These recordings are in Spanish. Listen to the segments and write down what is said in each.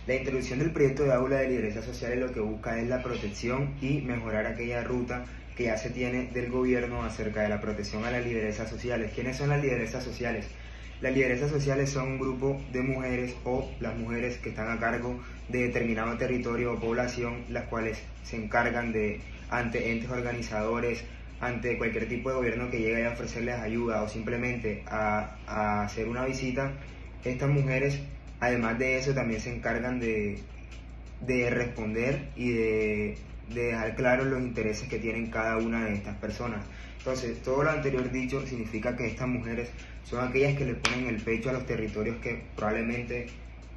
La introducción del proyecto de aula de lideresas sociales lo que busca es la protección y mejorar aquella ruta que ya se tiene del gobierno acerca de la protección a las lideresas sociales. ¿Quiénes son las lideresas sociales? Las lideresas sociales son un grupo de mujeres o las mujeres que están a cargo de determinado territorio o población, las cuales se encargan de, ante entes organizadores, ante cualquier tipo de gobierno que llegue a ofrecerles ayuda o simplemente a hacer una visita, estas mujeres, además de eso, también se encargan de responder y de dejar claros los intereses que tienen cada una de estas personas. Entonces, todo lo anterior dicho significa que estas mujeres son aquellas que le ponen el pecho a los territorios que probablemente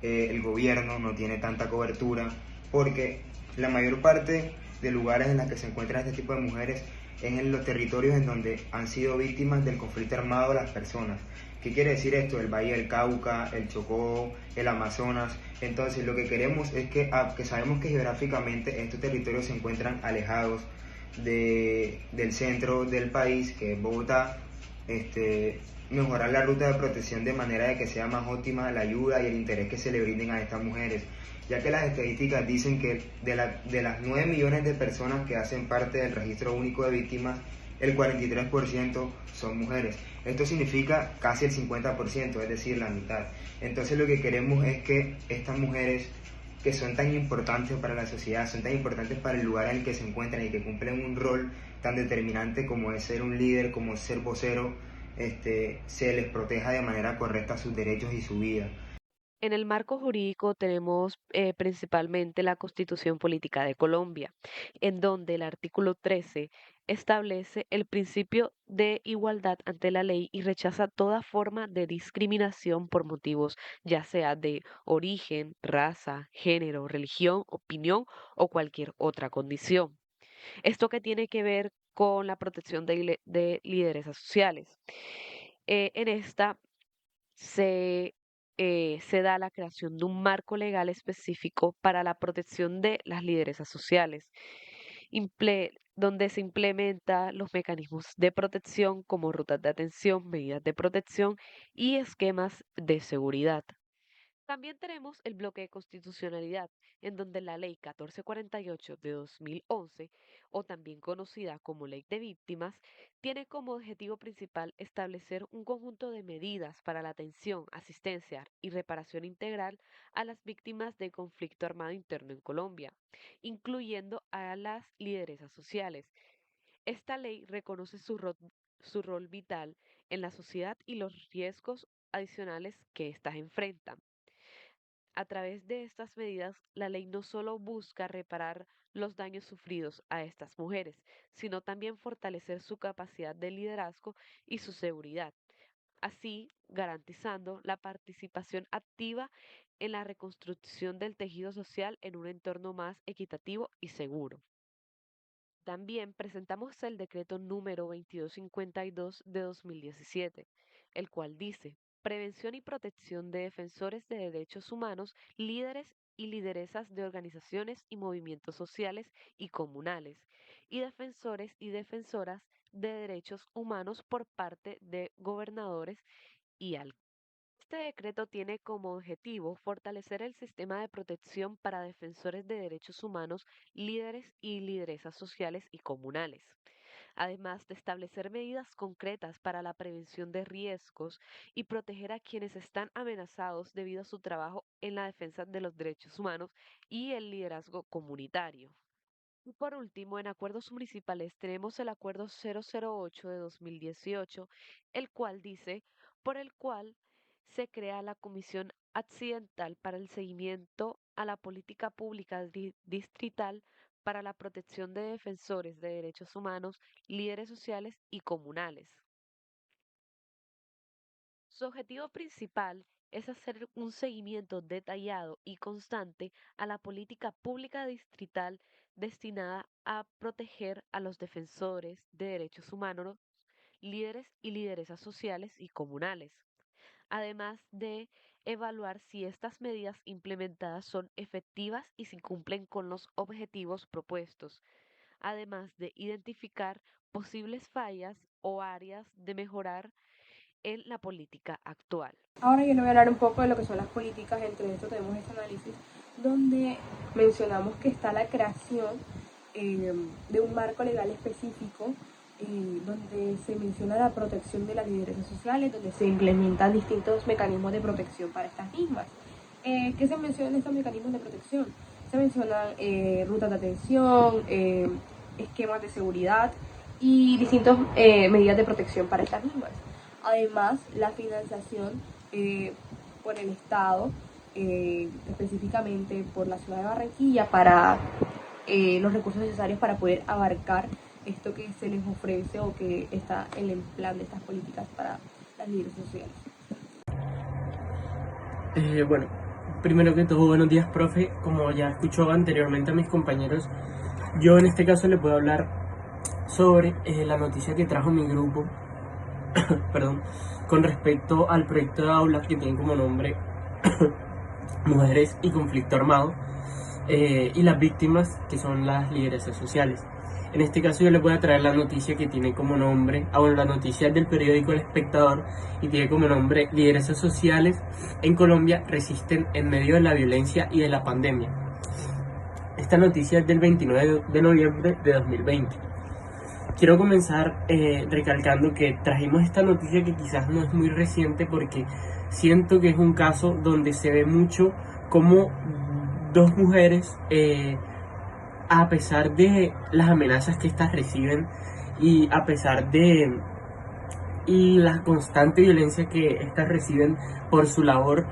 el gobierno no tiene tanta cobertura, porque la mayor parte de lugares en los que se encuentran este tipo de mujeres es en los territorios en donde han sido víctimas del conflicto armado las personas. ¿Qué quiere decir esto? El Valle del Cauca, el Chocó, el Amazonas. Entonces lo que queremos es que sabemos que geográficamente estos territorios se encuentran alejados del centro del país, que es Bogotá, mejorar la ruta de protección de manera de que sea más óptima la ayuda y el interés que se le brinden a estas mujeres, ya que las estadísticas dicen que de las 9 millones de personas que hacen parte del registro único de víctimas, el 43% son mujeres. Esto significa casi el 50%, es decir, la mitad. Entonces lo que queremos es que estas mujeres que son tan importantes para la sociedad, son tan importantes para el lugar en el que se encuentran y que cumplen un rol tan determinante como es ser un líder, como es ser vocero, se les proteja de manera correcta sus derechos y su vida. En el marco jurídico tenemos principalmente la Constitución Política de Colombia, en donde el artículo 13 establece el principio de igualdad ante la ley y rechaza toda forma de discriminación por motivos ya sea de origen, raza, género, religión, opinión o cualquier otra condición. Esto que tiene que ver con la protección de lideresas sociales. En esta se da la creación de un marco legal específico para la protección de las lideresas sociales, donde se implementa los mecanismos de protección como rutas de atención, medidas de protección y esquemas de seguridad. También tenemos el bloque de constitucionalidad, en donde la Ley 1448 de 2011, o también conocida como Ley de Víctimas, tiene como objetivo principal establecer un conjunto de medidas para la atención, asistencia y reparación integral a las víctimas de conflicto armado interno en Colombia, incluyendo a las lideresas sociales. Esta ley reconoce su rol vital en la sociedad y los riesgos adicionales que éstas enfrentan. A través de estas medidas, la ley no solo busca reparar los daños sufridos a estas mujeres, sino también fortalecer su capacidad de liderazgo y su seguridad, así garantizando la participación activa en la reconstrucción del tejido social en un entorno más equitativo y seguro. También presentamos el decreto número 2252 de 2017, el cual dice: prevención y protección de defensores de derechos humanos, líderes y lideresas de organizaciones y movimientos sociales y comunales, y defensores y defensoras de derechos humanos por parte de gobernadores y alcaldes. Este decreto tiene como objetivo fortalecer el sistema de protección para defensores de derechos humanos, líderes y lideresas sociales y comunales, además de establecer medidas concretas para la prevención de riesgos y proteger a quienes están amenazados debido a su trabajo en la defensa de los derechos humanos y el liderazgo comunitario. Y por último, en acuerdos municipales tenemos el Acuerdo 008 de 2018, el cual dice, por el cual se crea la Comisión Accidental para el seguimiento a la política pública distrital para la protección de defensores de derechos humanos, líderes sociales y comunales. Su objetivo principal es hacer un seguimiento detallado y constante a la política pública distrital destinada a proteger a los defensores de derechos humanos, líderes y lideresas sociales y comunales, además de evaluar si estas medidas implementadas son efectivas y si cumplen con los objetivos propuestos, además de identificar posibles fallas o áreas de mejorar en la política actual. Ahora yo le voy a hablar un poco de lo que son las políticas. Entre esto tenemos este análisis donde mencionamos que está la creación de un marco legal específico donde se menciona la protección de las lideresas sociales, donde se implementan distintos mecanismos de protección para estas mismas. ¿Qué se menciona en estos mecanismos de protección? Se mencionan rutas de atención, esquemas de seguridad y distintas medidas de protección para estas mismas. Además, la financiación por el Estado, específicamente por la ciudad de Barranquilla, para los recursos necesarios para poder abarcar esto que se les ofrece o que está en el plan de estas políticas para las líderes sociales. Bueno, primero que todo, buenos días, profe. Como ya escuchó anteriormente a mis compañeros, yo en este caso le puedo hablar sobre la noticia que trajo mi grupo perdón, con respecto al proyecto de aula que tiene como nombre Mujeres y Conflicto Armado, y las víctimas, que son las lideresas sociales. En este caso yo les voy a traer la noticia que tiene como nombre, la noticia es del periódico El Espectador y tiene como nombre: lideresas sociales en Colombia resisten en medio de la violencia y de la pandemia. Esta noticia es del 29 de noviembre de 2020. Quiero comenzar recalcando que trajimos esta noticia que quizás no es muy reciente, porque siento que es un caso donde se ve mucho cómo dos mujeres, a pesar de las amenazas que éstas reciben y a pesar de la constante violencia que éstas reciben por su labor,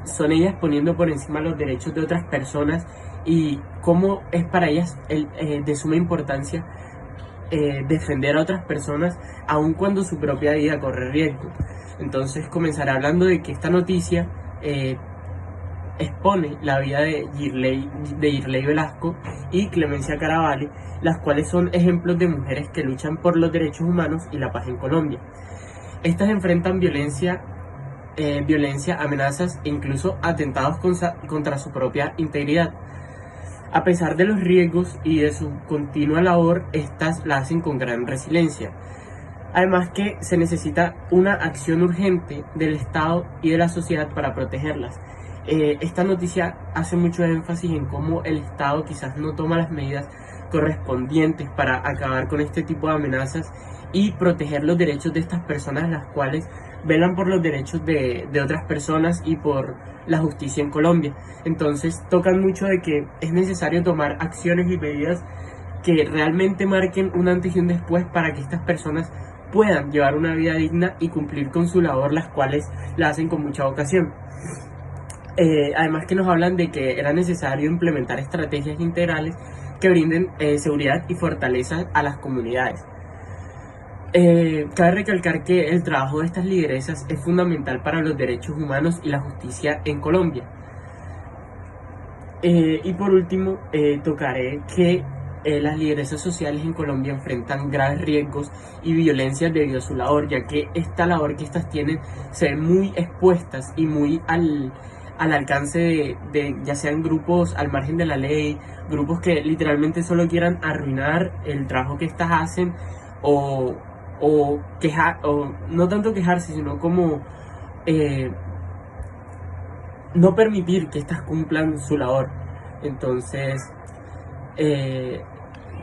son ellas poniendo por encima los derechos de otras personas, y cómo es para ellas de suma importancia defender a otras personas aun cuando su propia vida corre riesgo. Entonces comenzaré hablando de que esta noticia expone la vida de Girley Velasco y Clemencia Caravalli, las cuales son ejemplos de mujeres que luchan por los derechos humanos y la paz en Colombia. Estas enfrentan violencia, amenazas e incluso atentados contra su propia integridad. A pesar de los riesgos y de su continua labor, estas la hacen con gran resiliencia. Además que se necesita una acción urgente del Estado y de la sociedad para protegerlas. Esta noticia hace mucho énfasis en cómo el Estado quizás no toma las medidas correspondientes para acabar con este tipo de amenazas y proteger los derechos de estas personas, las cuales velan por los derechos de otras personas y por la justicia en Colombia. Entonces tocan mucho de que es necesario tomar acciones y medidas que realmente marquen un antes y un después para que estas personas puedan llevar una vida digna y cumplir con su labor, las cuales la hacen con mucha vocación. Además que nos hablan de que era necesario implementar estrategias integrales que brinden seguridad y fortaleza a las comunidades. Cabe recalcar que el trabajo de estas lideresas es fundamental para los derechos humanos y la justicia en Colombia. Y por último, tocaré que las lideresas sociales en Colombia enfrentan graves riesgos y violencias debido a su labor, ya que esta labor que estas tienen se ven muy expuestas y muy al alcance de ya sean grupos al margen de la ley, grupos que literalmente solo quieran arruinar el trabajo que estas hacen, o no tanto quejarse, sino como no permitir que estas cumplan su labor. Entonces,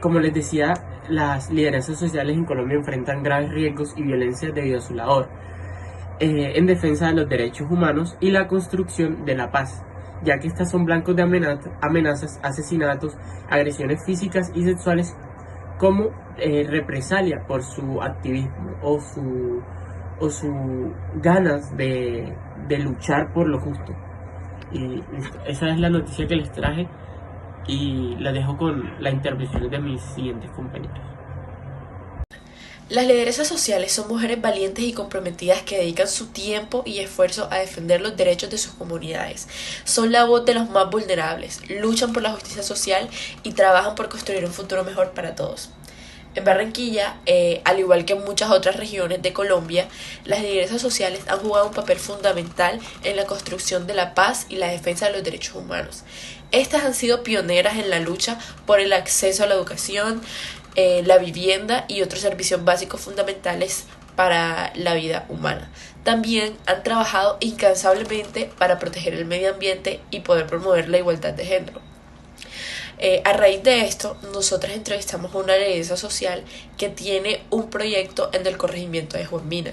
como les decía, las lideresas sociales en Colombia enfrentan graves riesgos y violencias debido a su labor en defensa de los derechos humanos y la construcción de la paz, ya que estas son blancos de amenazas, asesinatos, agresiones físicas y sexuales como represalia por su activismo o su ganas de luchar por lo justo. Y esa es la noticia que les traje, y la dejo con la intervención de mis siguientes compañeros. Las lideresas sociales son mujeres valientes y comprometidas que dedican su tiempo y esfuerzo a defender los derechos de sus comunidades. Son la voz de los más vulnerables, luchan por la justicia social y trabajan por construir un futuro mejor para todos. En Barranquilla, al igual que en muchas otras regiones de Colombia, las lideresas sociales han jugado un papel fundamental en la construcción de la paz y la defensa de los derechos humanos. Estas han sido pioneras en la lucha por el acceso a la educación, la vivienda y otros servicios básicos fundamentales para la vida humana. También han trabajado incansablemente para proteger el medio ambiente y poder promover la igualdad de género. A raíz de esto, nosotras entrevistamos a una lideresa social que tiene un proyecto en el corregimiento de Juan Mina.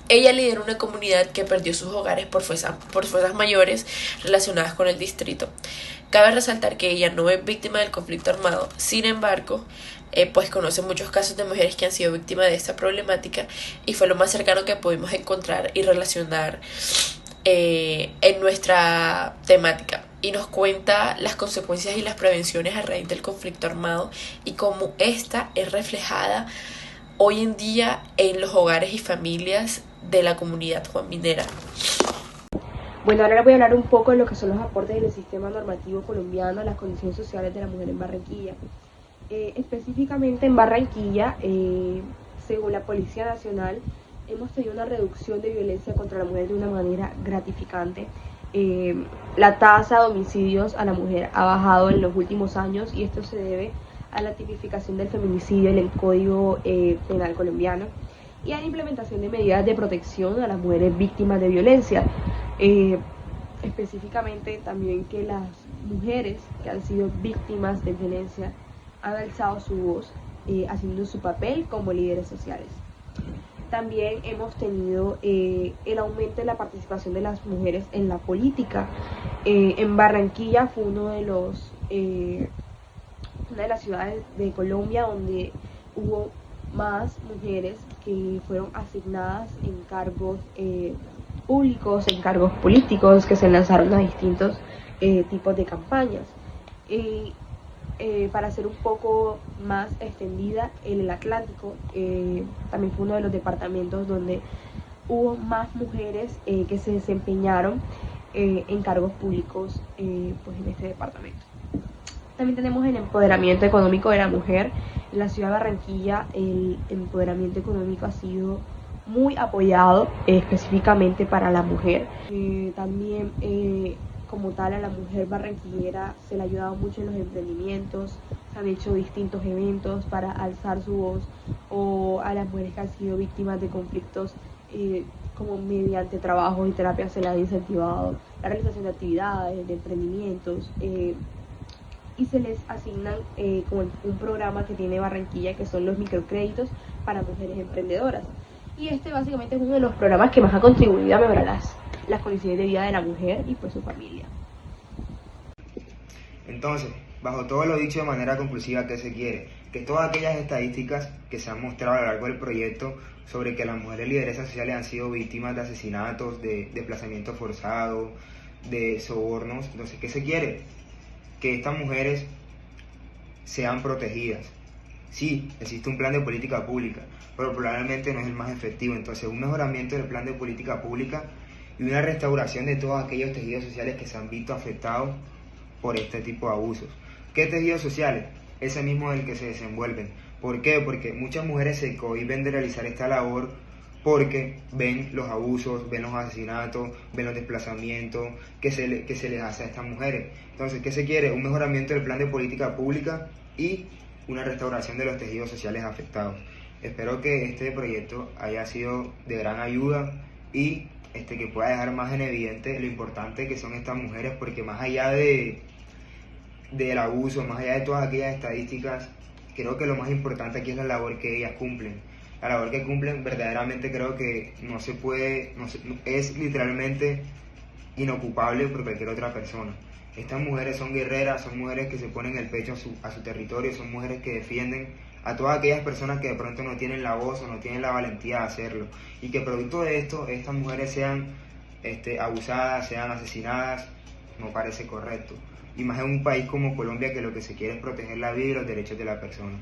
Ella lidera una comunidad que perdió sus hogares por fuerzas mayores relacionadas con el distrito. Cabe resaltar que ella no es víctima del conflicto armado, sin embargo, pues conoce muchos casos de mujeres que han sido víctimas de esta problemática y fue lo más cercano que pudimos encontrar y relacionar en nuestra temática. Y nos cuenta las consecuencias y las prevenciones a raíz del conflicto armado y cómo esta es reflejada hoy en día en los hogares y familias de la comunidad juanminera. Bueno, ahora les voy a hablar un poco de lo que son los aportes del sistema normativo colombiano a las condiciones sociales de la mujer en Barranquilla. Específicamente en Barranquilla, según la Policía Nacional, hemos tenido una reducción de violencia contra la mujer de una manera gratificante. La tasa de homicidios a la mujer ha bajado en los últimos años y esto se debe a la tipificación del feminicidio en el Código Penal colombiano y a la implementación de medidas de protección a las mujeres víctimas de violencia. Específicamente también que las mujeres que han sido víctimas de violencia han alzado su voz haciendo su papel como líderes sociales. También hemos tenido el aumento de la participación de las mujeres en la política. En Barranquilla fue una de las ciudades de Colombia donde hubo más mujeres que fueron asignadas en cargos públicos, en cargos políticos, que se lanzaron a distintos tipos de campañas. Para ser un poco más extendida, el Atlántico también fue uno de los departamentos donde hubo más mujeres que se desempeñaron en cargos públicos pues en este departamento. También tenemos el empoderamiento económico de la mujer. En la ciudad de Barranquilla el empoderamiento económico ha sido muy apoyado específicamente para la mujer. También como tal a la mujer barranquillera se le ha ayudado mucho en los emprendimientos, se han hecho distintos eventos para alzar su voz, o a las mujeres que han sido víctimas de conflictos como mediante trabajo y terapia se les ha incentivado la realización de actividades, de emprendimientos y se les asignan como un programa que tiene Barranquilla que son los microcréditos para mujeres emprendedoras. Y este básicamente es uno de los programas que más ha contribuido a mejorar las condiciones de vida de la mujer y pues su familia. Entonces, bajo todo lo dicho de manera conclusiva, ¿qué se quiere? Que todas aquellas estadísticas que se han mostrado a lo largo del proyecto sobre que las mujeres lideresas sociales han sido víctimas de asesinatos, de desplazamiento forzado, de sobornos, entonces, ¿qué se quiere? Que estas mujeres sean protegidas. Sí, existe un plan de política pública, pero probablemente no es el más efectivo. Entonces, un mejoramiento del plan de política pública y una restauración de todos aquellos tejidos sociales que se han visto afectados por este tipo de abusos. ¿Qué tejidos sociales? Ese mismo del que se desenvuelven. ¿Por qué? Porque muchas mujeres se cohíben de realizar esta labor porque ven los abusos, ven los asesinatos, ven los desplazamientos que se les hace a estas mujeres. Entonces, ¿qué se quiere? Un mejoramiento del plan de política pública y una restauración de los tejidos sociales afectados. Espero que este proyecto haya sido de gran ayuda y que pueda dejar más en evidente lo importante que son estas mujeres, porque más allá del abuso, más allá de todas aquellas estadísticas, creo que lo más importante aquí es la labor que ellas cumplen. La labor que cumplen verdaderamente creo que es literalmente inocupable por cualquier otra persona. Estas mujeres son guerreras, son mujeres que se ponen el pecho a su territorio, son mujeres que defienden a todas aquellas personas que de pronto no tienen la voz o no tienen la valentía de hacerlo, y que producto de esto estas mujeres sean abusadas, sean asesinadas, no parece correcto, y más en un país como Colombia que lo que se quiere es proteger la vida y los derechos de la persona.